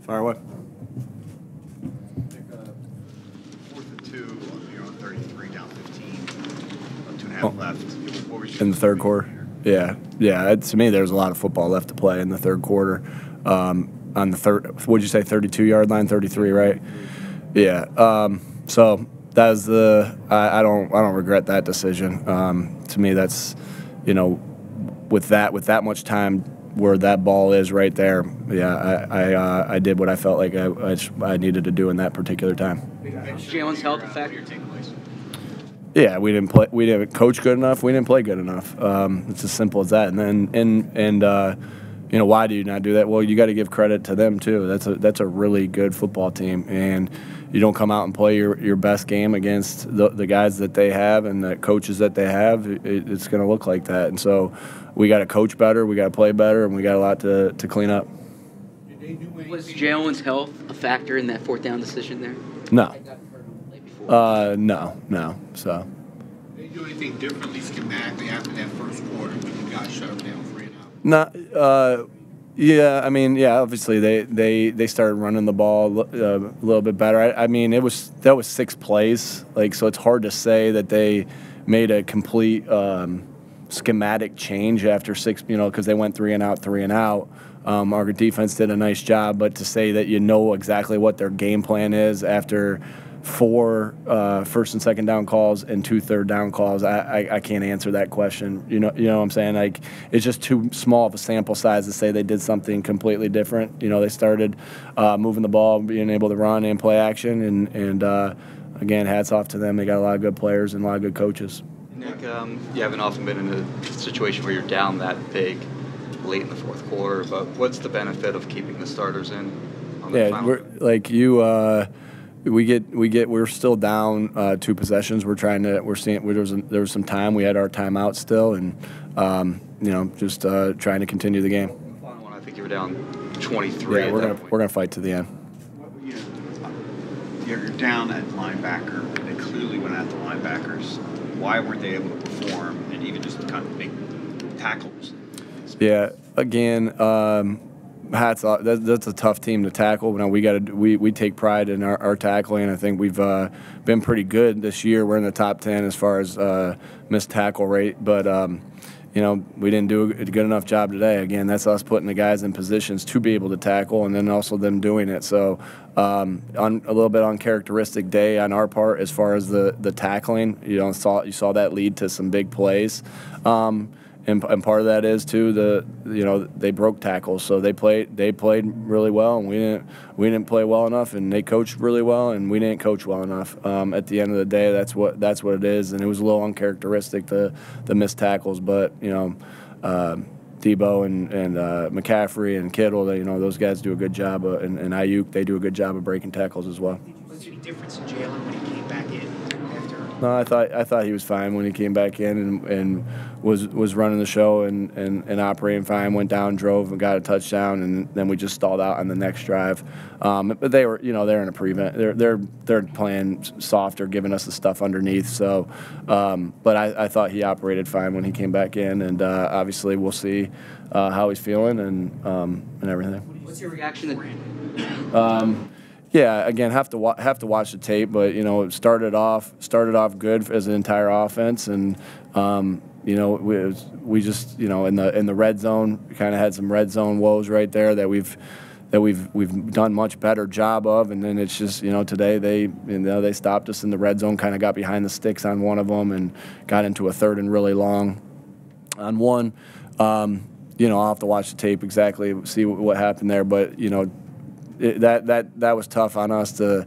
Fire away. Fourth and 2, you're on 33, down 15, about 2.5 left. What was In the third quarter? Yeah. To me, there's a lot of football left to play in the third quarter. On the what'd you say, 32-yard line, 33, right? Yeah. So that was I don't regret that decision. To me, that's, with that much time where that ball is right there. Yeah, I did what I felt like I needed to do in that particular time. Jalen's health effect. Yeah, we didn't coach good enough. We didn't play good enough. It's as simple as that. And then why do you not do that? Well, you got to give credit to them too. That's a really good football team, and you don't come out and play your best game against the guys that they have and the coaches that they have. It's going to look like that. And so we got to coach better, we got to play better, and we got a lot to clean up. Was Jalen's health a factor in that fourth down decision there? No. No. So. Did they do anything differently schematically after that first quarter when you got shut down 3-0? No. Yeah. I mean, yeah. Obviously, they started running the ball a little bit better. I mean, that was 6 plays. So it's hard to say that they made a complete schematic change after 6. Because they went 3 and out. Our defense did a nice job, but to say that exactly what their game plan is after 4 first and second down calls and 2 third down calls, I can't answer that question. You know what I'm saying? It's just too small of a sample size to say they did something completely different. They started moving the ball, being able to run and play action, and again, hats off to them. They got a lot of good players and a lot of good coaches. Nick, you haven't often been in a situation where you're down that big late in the fourth quarter, but what's the benefit of keeping the starters in on the final? We're still down 2 possessions. There was some time. We had our timeout still, and just trying to continue the game. The final one, I think you were down 23. Yeah, we're gonna fight to the end. You're down at linebacker. They clearly went at the linebackers. Why weren't they able to perform and even just kind of make tackles? Yeah, again, hats off. That's a tough team to tackle. Now we take pride in our tackling. I think we've been pretty good this year. We're in the top 10 as far as missed tackle rate, but we didn't do a good enough job today. Again, that's us putting the guys in positions to be able to tackle, and then also them doing it. So on a little bit uncharacteristic day on our part as far as the tackling. You saw that lead to some big plays. And part of that is too they broke tackles, so they played really well, and we didn't play well enough, and they coached really well, and we didn't coach well enough. At the end of the day, that's what it is, and it was a little uncharacteristic the missed tackles, but Debo and McCaffrey and Kittle, those guys do a good job, and Ayuk, they do a good job of breaking tackles as well. Was there any difference in Jalen when he came back in after? No, I thought he was fine when he came back in and was running the show and operating fine. Went down, drove, and got a touchdown, and then we just stalled out on the next drive. But they were, they're in a prevent. They're playing softer, giving us the stuff underneath. So, but I thought he operated fine when he came back in, and obviously we'll see how he's feeling and everything. What's your reaction? Yeah, again, have to watch the tape, but it started off good as an entire offense, and we just in the red zone kind of had some red zone woes right there that we've done much better job of, and then it's just today they stopped us in the red zone, kind of got behind the sticks on one of them and got into a third and really long on one. I'll have to watch the tape exactly, see what happened there, but that was tough on us to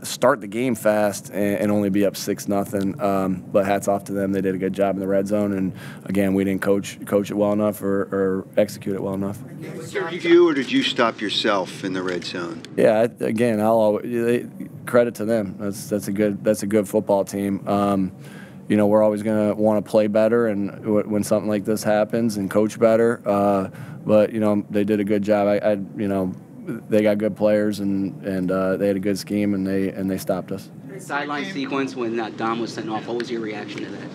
start the game fast and only be up 6-0. But hats off to them; they did a good job in the red zone. And again, we didn't coach it well enough or execute it well enough. Did you or did you stop yourself in the red zone? Yeah, again, I'll always credit to them. That's a good football team. We're always going to want to play better, and when something like this happens, and coach better. But they did a good job. They got good players, and they had a good scheme, and they stopped us. Sideline sequence when Dom was sent off. What was your reaction to that?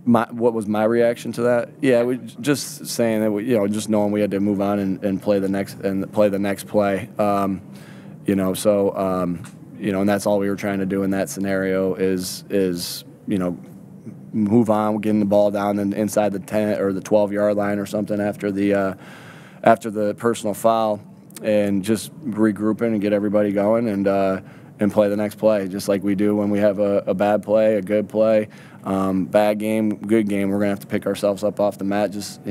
What was my reaction to that? Yeah, we just saying that just knowing we had to move on and play the next play. And that's all we were trying to do in that scenario is move on, getting the ball down inside the 10 or the 12-yard line or something after the personal foul, and just regrouping and get everybody going and play the next play, just like we do when we have a bad play, a good play, bad game, good game. We're gonna have to pick ourselves up off the mat, just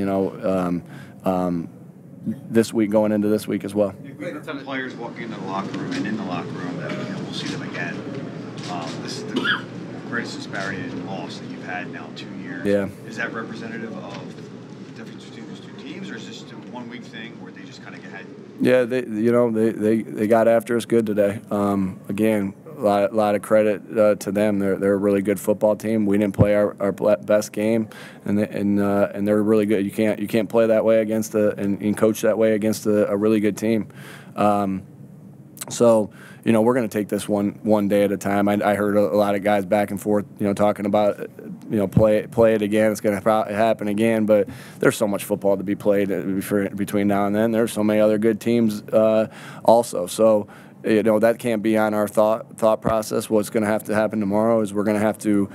this week, going into this week as well. We have some players walking into the locker room and in the locker room that we'll see them again. This is the greatest disparity in loss that you've had now 2 years. Yeah. Is that representative of the difference between those two teams, or is this a 1 week thing where they just kind of get ahead? Yeah, they got after us good today. Again, a lot of credit to them. They're a really good football team. We didn't play our best game, and they're really good. You can't play that way against and coach that way against a really good team. So we're going to take this one day at a time. I heard a lot of guys back and forth, talking about, play it again. It's going to happen again. But there's so much football to be played between now and then. There's so many other good teams also. So that can't be on our thought process. What's going to have to happen tomorrow is we're going to have to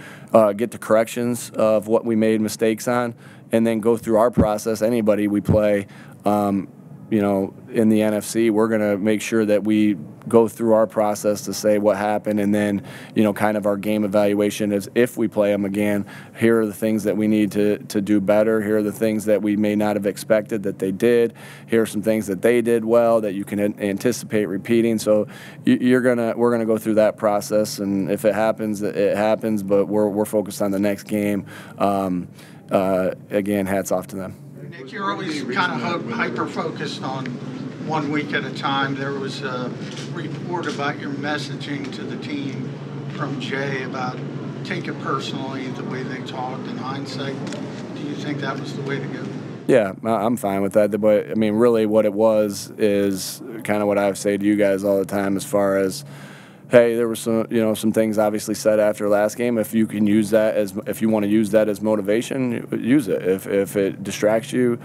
get the corrections of what we made mistakes on, and then go through our process. Anybody we play, in the NFC, we're going to make sure that we go through our process to say what happened, and then, kind of our game evaluation is if we play them again, here are the things that we need to do better. Here are the things that we may not have expected that they did. Here are some things that they did well that you can anticipate repeating. So we're gonna go through that process, and if it happens, it happens. But we're focused on the next game. Again, hats off to them. Nick, you're always kind of hyper-focused on 1 week at a time. There was a report about your messaging to the team from Jay about take it personally, the way they talked in hindsight. Do you think that was the way to go? Yeah, I'm fine with that. But, really what it was is kind of what I say to you guys all the time, as far as, hey, there were some things obviously said after last game. If you can use that if you want to use that as motivation, use it. If it distracts you,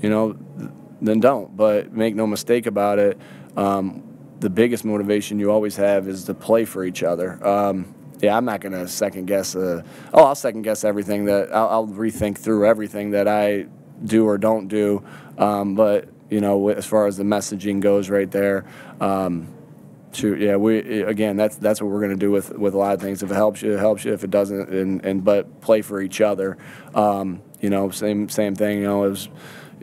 then don't. But make no mistake about it, the biggest motivation you always have is to play for each other. I'm not going to second guess. I'll second guess everything I'll rethink through everything that I do or don't do. But as far as the messaging goes, right there. That's what we're going to do with a lot of things. If it helps you, it helps you. If it doesn't, but play for each other. Same thing. It was,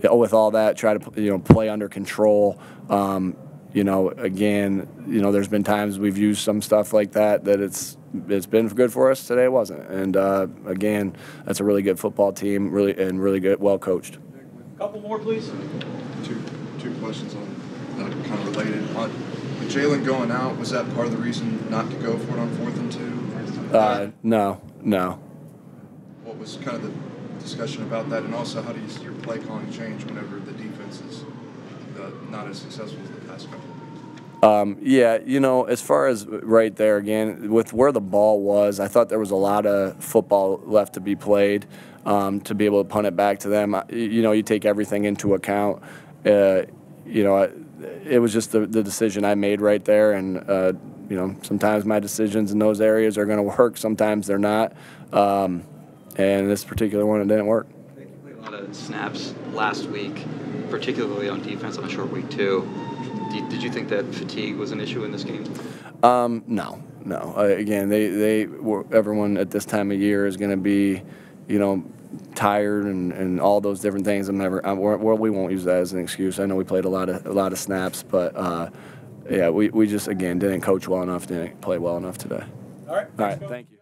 with all that, try to play under control. Again, there's been times we've used some stuff like that it's been good for us. Today it wasn't. And again, that's a really good football team, really good, well coached. Couple more, please. Two questions on kind of related. With Jalen going out, was that part of the reason not to go for it on 4th and 2? No. What was kind of the discussion about that, and also how does your play calling change whenever the defense is not as successful as the past couple of weeks? As far as right there, again, with where the ball was, I thought there was a lot of football left to be played to be able to punt it back to them. You take everything into account. It was just the decision I made right there, and sometimes my decisions in those areas are going to work, sometimes they're not, and this particular one, it didn't work. You played a lot of snaps last week, particularly on defense on a short week too. Did you think that fatigue was an issue in this game? No. Again, everyone at this time of year is going to be, tired and all those different things. We won't use that as an excuse. I know we played a lot of snaps, but we just, again, didn't coach well enough, didn't play well enough today. All right. Thank you.